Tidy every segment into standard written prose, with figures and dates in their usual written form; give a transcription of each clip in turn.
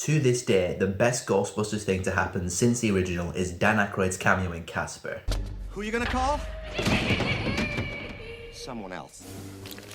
To this day, the best Ghostbusters thing to happen since the original is Dan Aykroyd's cameo in Casper. Who you gonna call? Someone else.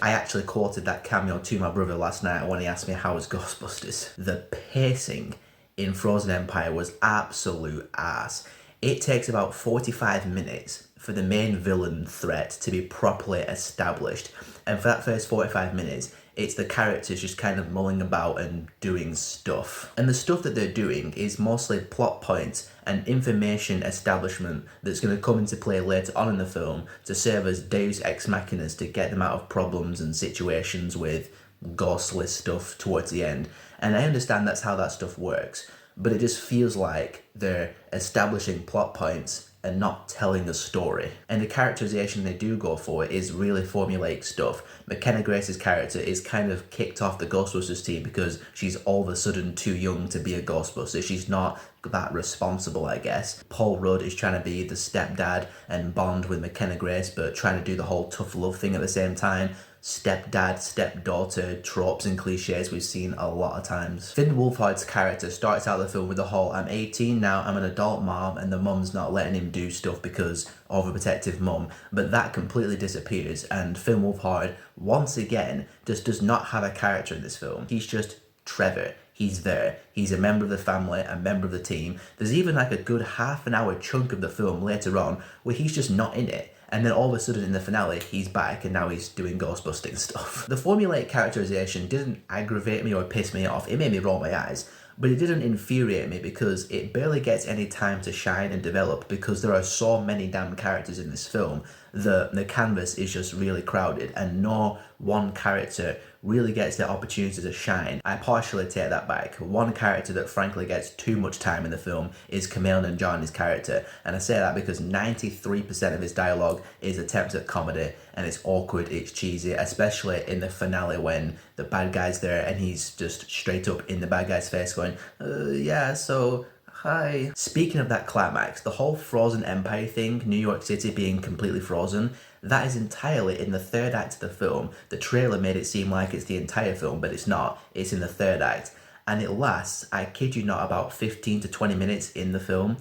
I actually quoted that cameo to my brother last night when he asked me how was Ghostbusters. The pacing in Frozen Empire was absolute ass. It takes about 45 minutes for the main villain threat to be properly established. And for that first 45 minutes, it's the characters just kind of mulling about and doing stuff. And the stuff that they're doing is mostly plot points and information establishment that's going to come into play later on in the film to serve as deus ex machinas to get them out of problems and situations with ghostly stuff towards the end. And I understand that's how that stuff works, but it just feels like they're establishing plot points and not telling a story. And the characterization they do go for is really formulaic stuff. McKenna Grace's character is kind of kicked off the Ghostbusters team because she's all of a sudden too young to be a Ghostbuster. She's not that responsible, I guess. Paul Rudd is trying to be the stepdad and bond with McKenna Grace, but trying to do the whole tough love thing at the same time. Stepdad, stepdaughter tropes and cliches we've seen a lot of times. Finn Wolfhard's character starts out the film with the whole I'm 18 now, I'm an adult mom, and the mum's not letting him do stuff because overprotective mum, but that completely disappears, and Finn Wolfhard once again just does not have a character in this film. He's just Trevor. He's there. He's a member of the family, a member of the team. There's even like a good half an hour chunk of the film later on where he's just not in it. And then all of a sudden in the finale, he's back and now he's doing Ghostbusting stuff. The formulaic characterization didn't aggravate me or piss me off. It made me roll my eyes. But it didn't infuriate me because it barely gets any time to shine and develop because there are so many damn characters in this film that the canvas is just really crowded and no one character really gets the opportunity to shine. I partially take that back. One character that frankly gets too much time in the film is Kumail Nanjiani's character, and I say that because 93% of his dialogue is attempts at comedy and it's awkward, it's cheesy, especially in the finale when the bad guy's there and he's just straight up in the bad guy's face going, yeah, so hi. Speaking of that climax, the whole Frozen Empire thing, New York City being completely frozen, that is entirely in the third act of the film. The trailer made it seem like it's the entire film, but it's not. It's in the third act. And it lasts, I kid you not, about 15 to 20 minutes in the film.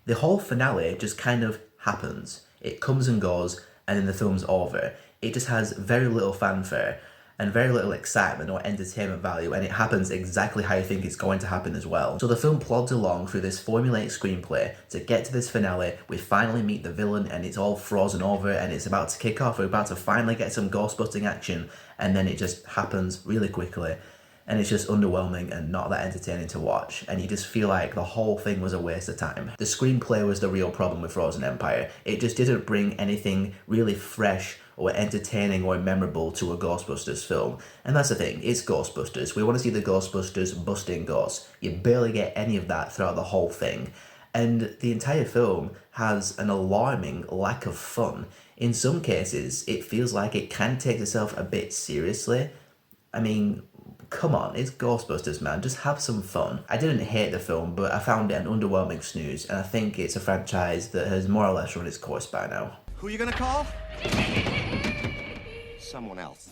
The whole finale just kind of happens. It comes and goes, and then the film's over. It just has very little fanfare and very little excitement or entertainment value, and it happens exactly how you think it's going to happen as well. So the film plods along through this formulaic screenplay to get to this finale. We finally meet the villain and it's all frozen over and it's about to kick off. We're about to finally get some ghostbusting action, and then it just happens really quickly. And it's just underwhelming and not that entertaining to watch. And you just feel like the whole thing was a waste of time. The screenplay was the real problem with Frozen Empire. It just didn't bring anything really fresh or entertaining or memorable to a Ghostbusters film. And that's the thing, it's Ghostbusters. We want to see the Ghostbusters busting ghosts. You barely get any of that throughout the whole thing. And the entire film has an alarming lack of fun. In some cases, it feels like it can take itself a bit seriously. I mean, come on, it's Ghostbusters, man. Just have some fun. I didn't hate the film, but I found it an underwhelming snooze, and I think it's a franchise that has more or less run its course by now. Who you gonna call? Someone else.